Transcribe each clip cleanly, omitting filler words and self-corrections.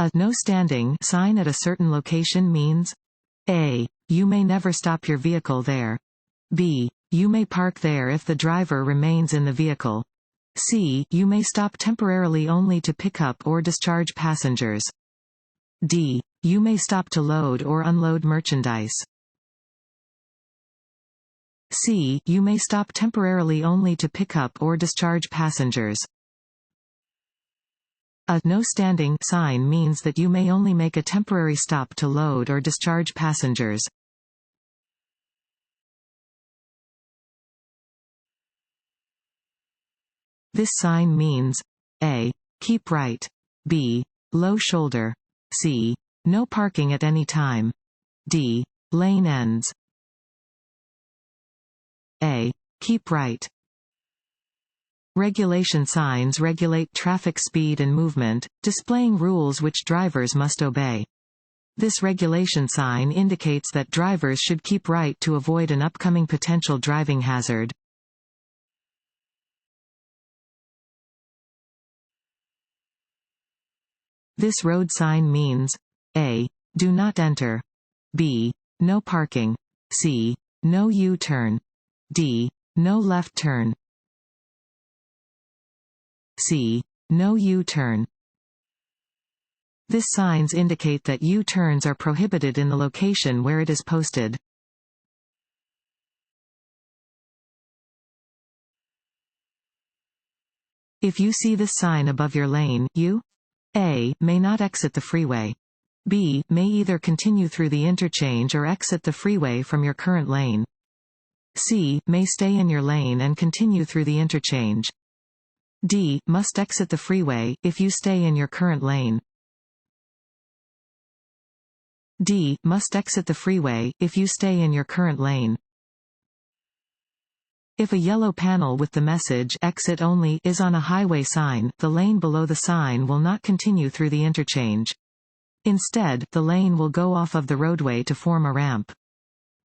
A no standing sign at a certain location means A. You may never stop your vehicle there. B. You may park there if the driver remains in the vehicle. C. You may stop temporarily only to pick up or discharge passengers. D. You may stop to load or unload merchandise. C. You may stop temporarily only to pick up or discharge passengers. A no standing sign means that you may only make a temporary stop to load or discharge passengers. This sign means A. Keep right. B. Low shoulder. C. No parking at any time. D. Lane ends. A. Keep right. Regulation signs regulate traffic speed and movement, displaying rules which drivers must obey. This regulation sign indicates that drivers should keep right to avoid an upcoming potential driving hazard. This road sign means A. Do not enter. B. No parking. C. No U-turn. D. No left turn. C. No U-turn. These signs indicate that U-turns are prohibited in the location where it is posted. If you see this sign above your lane, you A. May not exit the freeway. B. May either continue through the interchange or exit the freeway from your current lane. C. May stay in your lane and continue through the interchange. D. Must exit the freeway, if you stay in your current lane. D. Must exit the freeway, if you stay in your current lane. If a yellow panel with the message "Exit Only" is on a highway sign, the lane below the sign will not continue through the interchange. Instead, the lane will go off of the roadway to form a ramp.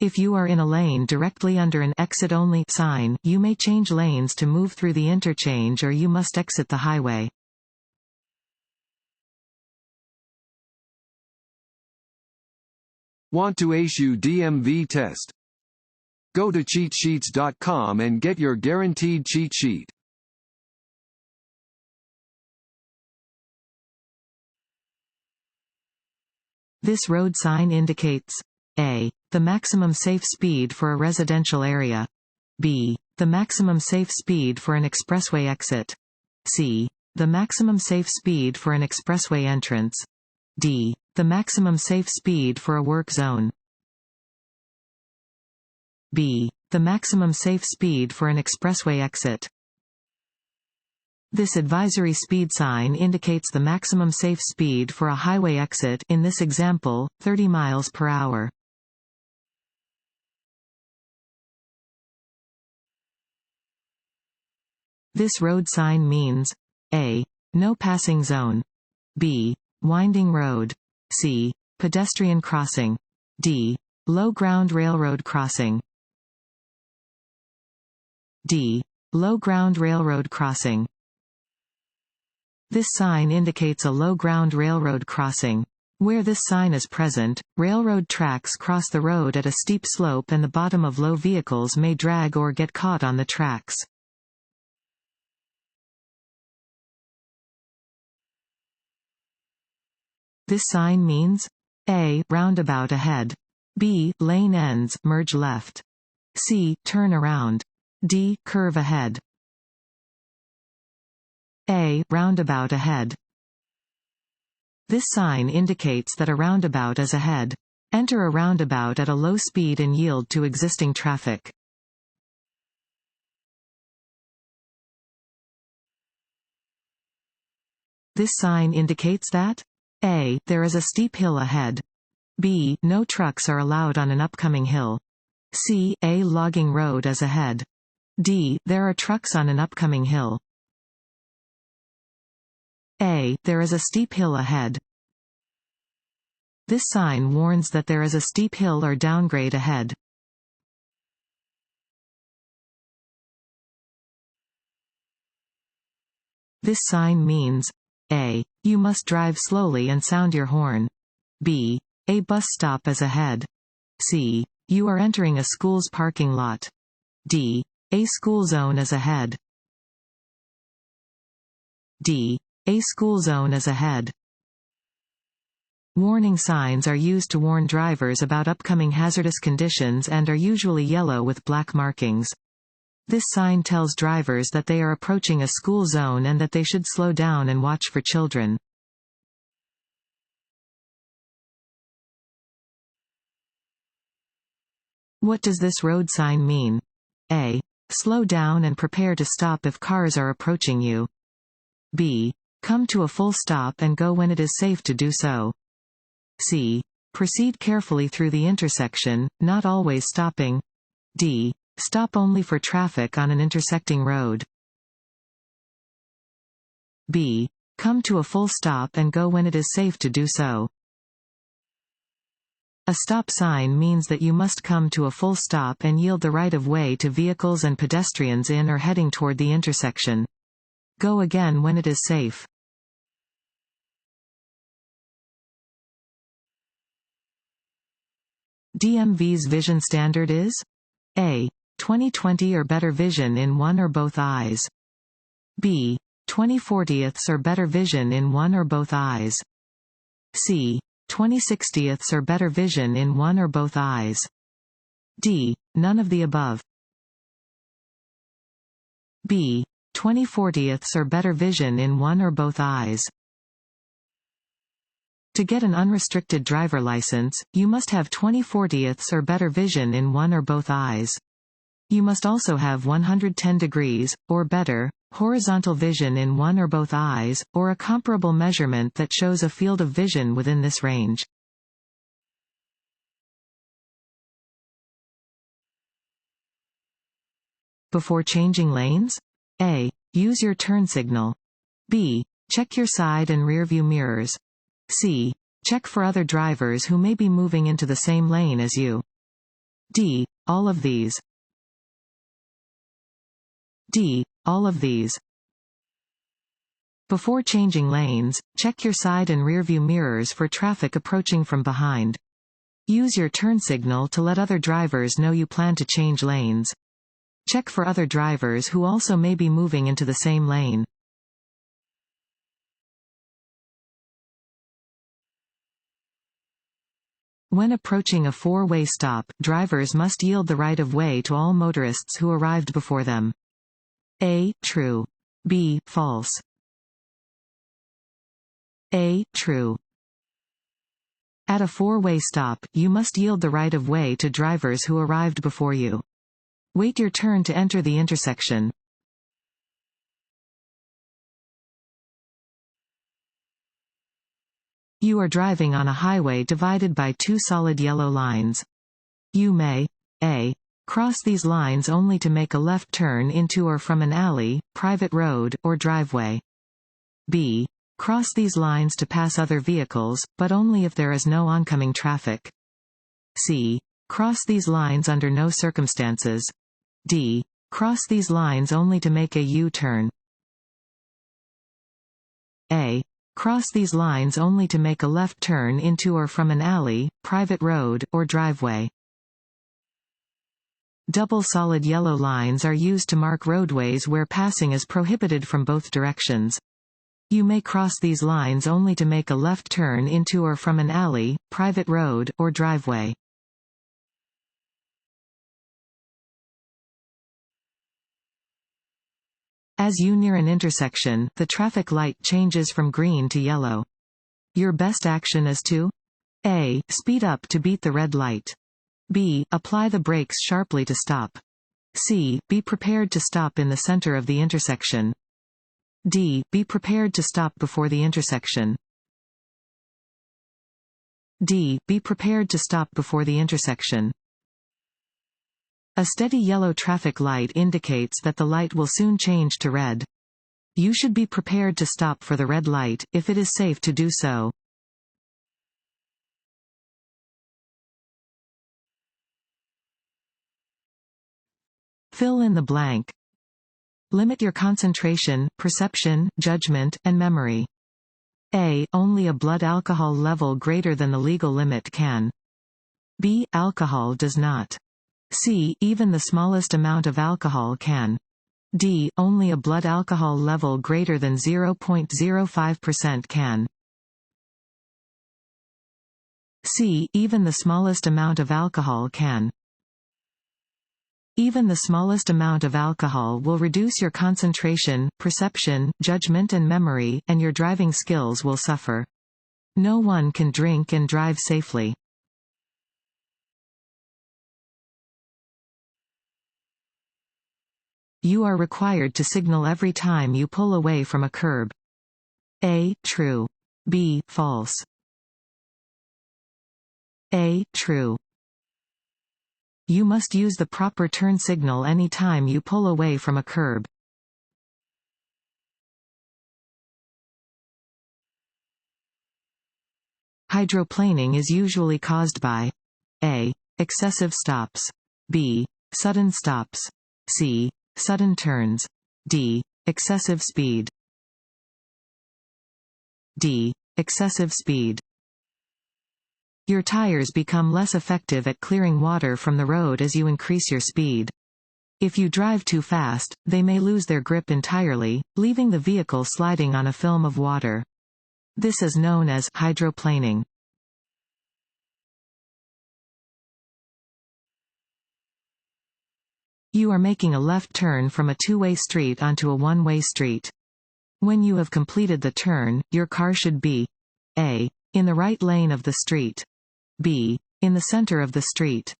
If you are in a lane directly under an "Exit Only" sign, you may change lanes to move through the interchange or you must exit the highway. Want to ace your DMV test? Go to cheatsheets.com and get your guaranteed cheat sheet. This road sign indicates A. The maximum safe speed for a residential area. B. The maximum safe speed for an expressway exit. C. The maximum safe speed for an expressway entrance. D. The maximum safe speed for a work zone. B. The maximum safe speed for an expressway exit. This advisory speed sign indicates the maximum safe speed for a highway exit, in this example, 30 miles per hour. This road sign means A. No passing zone. B. Winding road. C. Pedestrian crossing. D. Low ground railroad crossing. D. Low ground railroad crossing. This sign indicates a low ground railroad crossing. Where this sign is present, railroad tracks cross the road at a steep slope and the bottom of low vehicles may drag or get caught on the tracks. This sign means A. Roundabout ahead. B. Lane ends, merge left. C. Turn around. D. Curve ahead. A. Roundabout ahead. This sign indicates that a roundabout is ahead. Enter a roundabout at a low speed and yield to existing traffic. This sign indicates that A. There is a steep hill ahead. B. No trucks are allowed on an upcoming hill. C. A logging road is ahead. D. There are trucks on an upcoming hill. A. There is a steep hill ahead. This sign warns that there is a steep hill or downgrade ahead. This sign means A. You must drive slowly and sound your horn. B. A bus stop is ahead. C. You are entering a school's parking lot. D. A school zone is ahead. D. A school zone is ahead. Warning signs are used to warn drivers about upcoming hazardous conditions and are usually yellow with black markings. This sign tells drivers that they are approaching a school zone and that they should slow down and watch for children. What does this road sign mean? A. Slow down and prepare to stop if cars are approaching you. B. Come to a full stop and go when it is safe to do so. C. Proceed carefully through the intersection, not always stopping. D. Stop only for traffic on an intersecting road. B. Come to a full stop and go when it is safe to do so. A stop sign means that you must come to a full stop and yield the right of way to vehicles and pedestrians in or heading toward the intersection. Go again when it is safe. DMV's vision standard is A. 20/20 or better vision in one or both eyes. B. 20/40 or better vision in one or both eyes. C. 20/60 or better vision in one or both eyes. D. None of the above. B. 20/40 or better vision in one or both eyes. To get an unrestricted driver license, you must have 20/40 or better vision in one or both eyes. You must also have 110 degrees, or better, horizontal vision in one or both eyes, or a comparable measurement that shows a field of vision within this range. Before changing lanes? A. Use your turn signal. B. Check your side and rear view mirrors. C. Check for other drivers who may be moving into the same lane as you. D. All of these. D. All of these. Before changing lanes, check your side and rear view mirrors for traffic approaching from behind. Use your turn signal to let other drivers know you plan to change lanes. Check for other drivers who also may be moving into the same lane. When approaching a four-way stop, drivers must yield the right of way to all motorists who arrived before them. A. True. B. False. A. True. At a four-way stop, you must yield the right of way to drivers who arrived before you. Wait your turn to enter the intersection. You are driving on a highway divided by two solid yellow lines. You may A. Cross these lines only to make a left turn into or from an alley, private road, or driveway. B. Cross these lines to pass other vehicles, but only if there is no oncoming traffic. C. Cross these lines under no circumstances. D. Cross these lines only to make a U-turn. A. Cross these lines only to make a left turn into or from an alley, private road, or driveway. Double solid yellow lines are used to mark roadways where passing is prohibited from both directions. You may cross these lines only to make a left turn into or from an alley, private road, or driveway. As you near an intersection, the traffic light changes from green to yellow. Your best action is to A. Speed up to beat the red light. B. Apply the brakes sharply to stop. C. Be prepared to stop in the center of the intersection. D. Be prepared to stop before the intersection. D. Be prepared to stop before the intersection. A steady yellow traffic light indicates that the light will soon change to red. You should be prepared to stop for the red light, if it is safe to do so. Fill in the blank. Limit your concentration, perception, judgment, and memory. A. Only a blood alcohol level greater than the legal limit can. B. Alcohol does not. C. Even the smallest amount of alcohol can. D. Only a blood alcohol level greater than 0.05% can. C. Even the smallest amount of alcohol can. Even the smallest amount of alcohol will reduce your concentration, perception, judgment and memory, and your driving skills will suffer. No one can drink and drive safely. You are required to signal every time you pull away from a curb. A. True. B. False. A. True. You must use the proper turn signal any time you pull away from a curb. Hydroplaning is usually caused by A. Excessive stops. B. Sudden stops. C. Sudden turns. D. Excessive speed. D. Excessive speed. Your tires become less effective at clearing water from the road as you increase your speed. If you drive too fast, they may lose their grip entirely, leaving the vehicle sliding on a film of water. This is known as hydroplaning. You are making a left turn from a two-way street onto a one-way street. When you have completed the turn, your car should be A. In the right lane of the street. B. In the center of the street.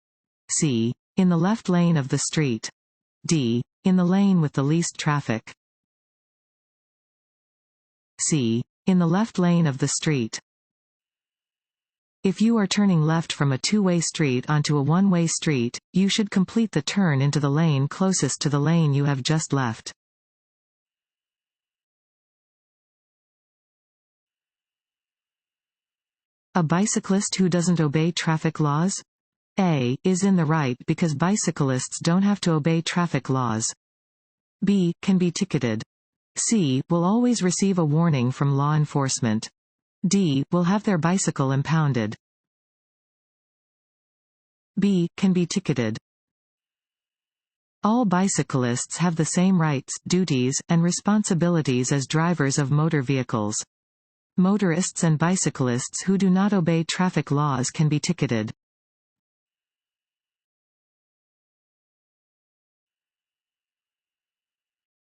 C. In the left lane of the street. D. In the lane with the least traffic. C. In the left lane of the street. If you are turning left from a two-way street onto a one-way street, you should complete the turn into the lane closest to the lane you have just left. A bicyclist who doesn't obey traffic laws? A. Is in the right because bicyclists don't have to obey traffic laws. B. Can be ticketed. C. Will always receive a warning from law enforcement. D. Will have their bicycle impounded. B. Can be ticketed. All bicyclists have the same rights, duties, and responsibilities as drivers of motor vehicles. Motorists and bicyclists who do not obey traffic laws can be ticketed.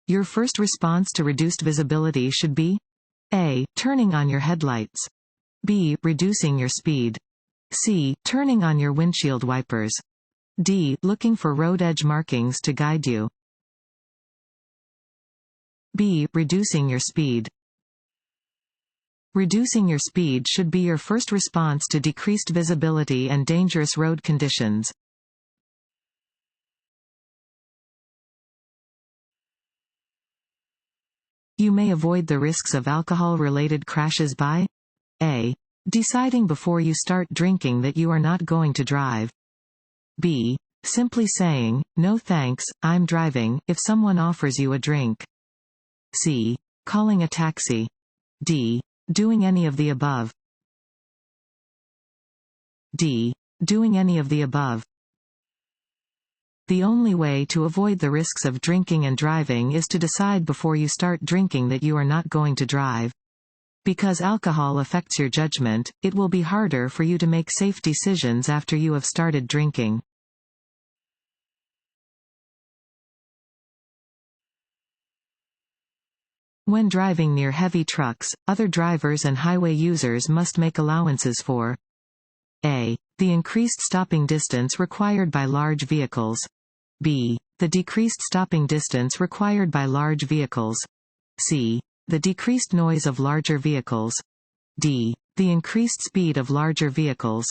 Your first response to reduced visibility should be A. Turning on your headlights. B. Reducing your speed. C. Turning on your windshield wipers. D. Looking for road edge markings to guide you. B. Reducing your speed. Reducing your speed should be your first response to decreased visibility and dangerous road conditions. You may avoid the risks of alcohol-related crashes by A. Deciding before you start drinking that you are not going to drive. B. Simply saying, "No thanks, I'm driving," if someone offers you a drink. C. Calling a taxi. D. Doing any of the above. D. Doing any of the above. The only way to avoid the risks of drinking and driving is to decide before you start drinking that you are not going to drive. Because alcohol affects your judgment, it will be harder for you to make safe decisions after you have started drinking. When driving near heavy trucks, other drivers and highway users must make allowances for A. The increased stopping distance required by large vehicles. B. The decreased stopping distance required by large vehicles. C. The decreased noise of larger vehicles. D. The increased speed of larger vehicles.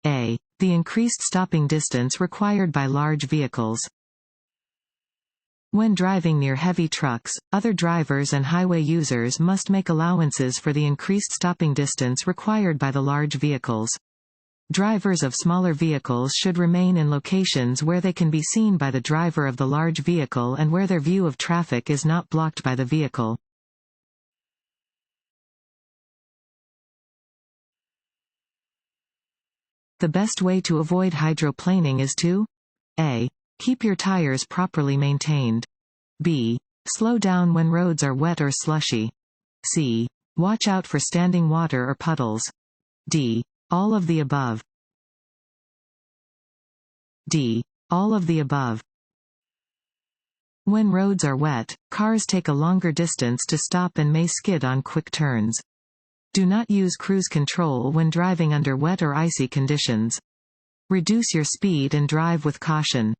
A. The increased stopping distance required by large vehicles. When driving near heavy trucks, other drivers and highway users must make allowances for the increased stopping distance required by the large vehicles. Drivers of smaller vehicles should remain in locations where they can be seen by the driver of the large vehicle and where their view of traffic is not blocked by the vehicle. The best way to avoid hydroplaning is to A. Keep your tires properly maintained. B. Slow down when roads are wet or slushy. C. Watch out for standing water or puddles. D. All of the above. D. All of the above. When roads are wet, cars take a longer distance to stop and may skid on quick turns. Do not use cruise control when driving under wet or icy conditions. Reduce your speed and drive with caution.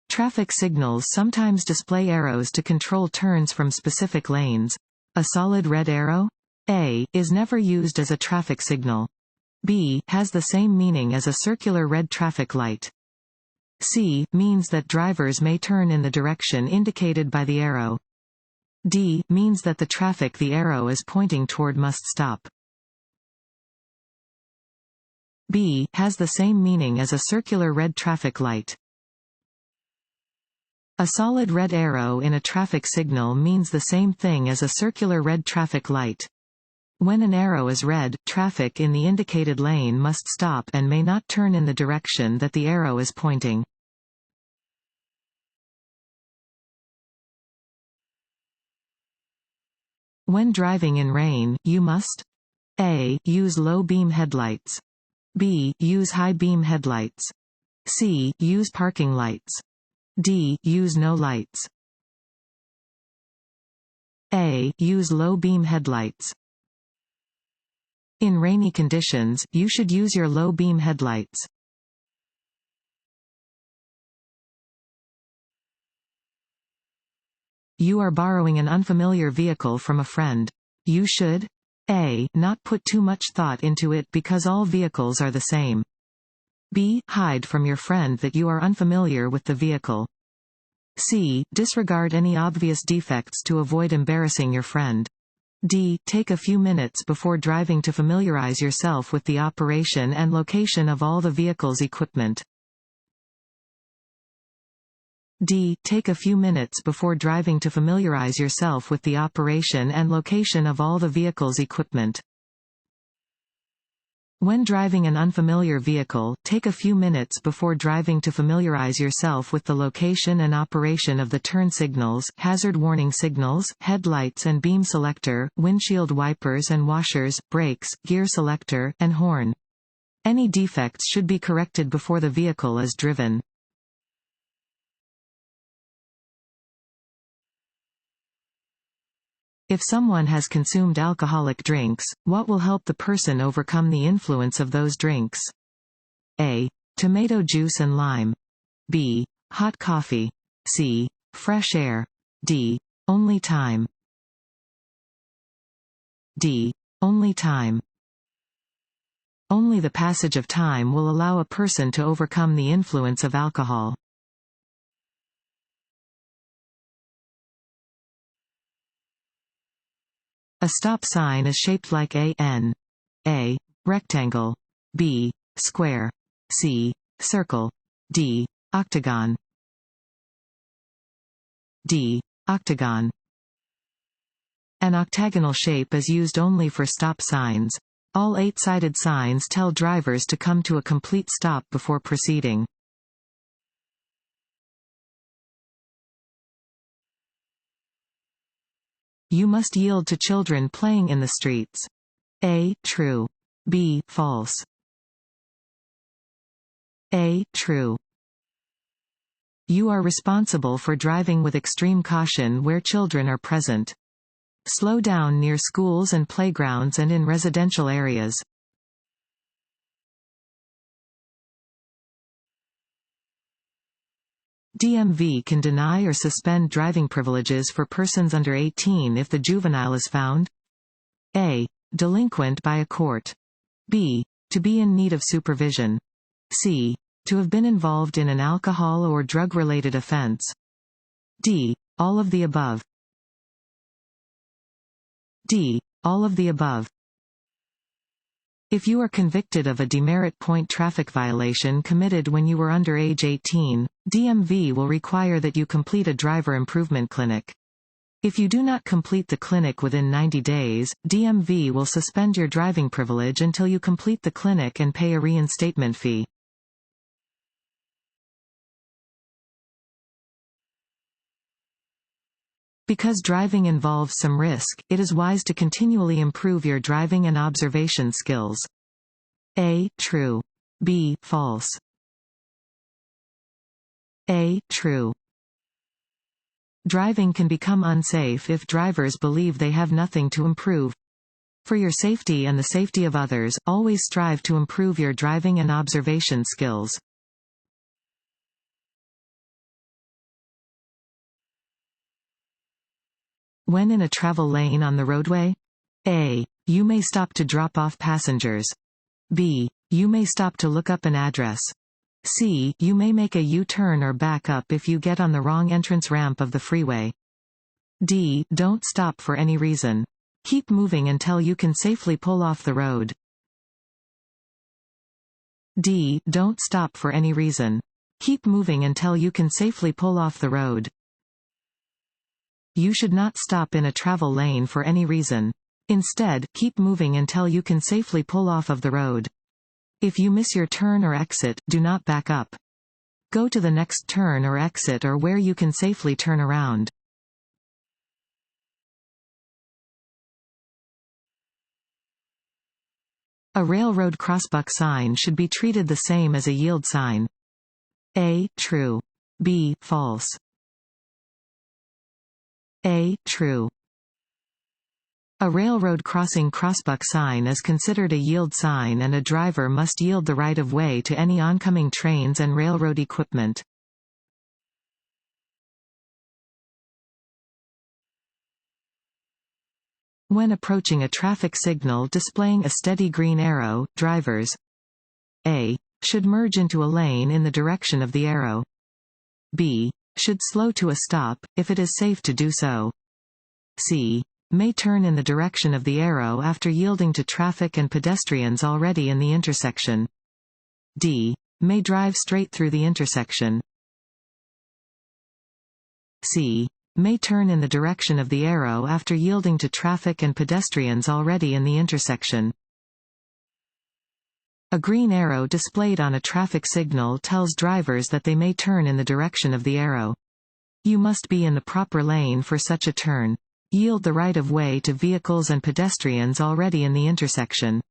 Traffic signals sometimes display arrows to control turns from specific lanes. A solid red arrow? A. Is never used as a traffic signal. B. Has the same meaning as a circular red traffic light. C. Means that drivers may turn in the direction indicated by the arrow. D. Means that the traffic the arrow is pointing toward must stop. B. Has the same meaning as a circular red traffic light. A solid red arrow in a traffic signal means the same thing as a circular red traffic light. When an arrow is red, traffic in the indicated lane must stop and may not turn in the direction that the arrow is pointing. When driving in rain, you must A. Use low beam headlights. B. Use high beam headlights. C. Use parking lights. D. Use no lights. A. Use low beam headlights. In rainy conditions, you should use your low beam headlights. You are borrowing an unfamiliar vehicle from a friend. You should A. Not put too much thought into it because all vehicles are the same. B. Hide from your friend that you are unfamiliar with the vehicle. C. Disregard any obvious defects to avoid embarrassing your friend. D. Take a few minutes before driving to familiarize yourself with the operation and location of all the vehicle's equipment. D. Take a few minutes before driving to familiarize yourself with the operation and location of all the vehicle's equipment. When driving an unfamiliar vehicle, take a few minutes before driving to familiarize yourself with the location and operation of the turn signals, hazard warning signals, headlights and beam selector, windshield wipers and washers, brakes, gear selector, and horn. Any defects should be corrected before the vehicle is driven. If someone has consumed alcoholic drinks, what will help the person overcome the influence of those drinks? A. Tomato juice and lime. B. Hot coffee. C. Fresh air. D. Only time. D. Only time. Only the passage of time will allow a person to overcome the influence of alcohol. A stop sign is shaped like a N. A. Rectangle. B. Square. C. Circle. D. Octagon. D. Octagon. An octagonal shape is used only for stop signs. All 8-sided signs tell drivers to come to a complete stop before proceeding. You must yield to children playing in the streets. A. True. B. False. A. True. You are responsible for driving with extreme caution where children are present. Slow down near schools and playgrounds and in residential areas. DMV can deny or suspend driving privileges for persons under 18 if the juvenile is found A. Delinquent by a court. B. To be in need of supervision. C. To have been involved in an alcohol or drug-related offense. D. All of the above. D. All of the above. If you are convicted of a demerit point traffic violation committed when you were under age 18, DMV will require that you complete a driver improvement clinic. If you do not complete the clinic within 90 days, DMV will suspend your driving privilege until you complete the clinic and pay a reinstatement fee. Because driving involves some risk, it is wise to continually improve your driving and observation skills. A. True. B. False. A. True. Driving can become unsafe if drivers believe they have nothing to improve. For your safety and the safety of others, always strive to improve your driving and observation skills. When in a travel lane on the roadway? A. You may stop to drop off passengers. B. You may stop to look up an address. C. You may make a U-turn or back up if you get on the wrong entrance ramp of the freeway. D. Don't stop for any reason. Keep moving until you can safely pull off the road. D. Don't stop for any reason. Keep moving until you can safely pull off the road. You should not stop in a travel lane for any reason. Instead, keep moving until you can safely pull off of the road. If you miss your turn or exit, do not back up. Go to the next turn or exit or where you can safely turn around. A railroad crossbuck sign should be treated the same as a yield sign. A. True. B. False. A. True. A railroad crossing crossbuck sign is considered a yield sign, and a driver must yield the right-of-way to any oncoming trains and railroad equipment. When approaching a traffic signal displaying a steady green arrow, drivers A. should merge into a lane in the direction of the arrow. B. should slow to a stop, if it is safe to do so. C. may turn in the direction of the arrow after yielding to traffic and pedestrians already in the intersection. D. may drive straight through the intersection. C. may turn in the direction of the arrow after yielding to traffic and pedestrians already in the intersection. A green arrow displayed on a traffic signal tells drivers that they may turn in the direction of the arrow. You must be in the proper lane for such a turn. Yield the right-of-way to vehicles and pedestrians already in the intersection.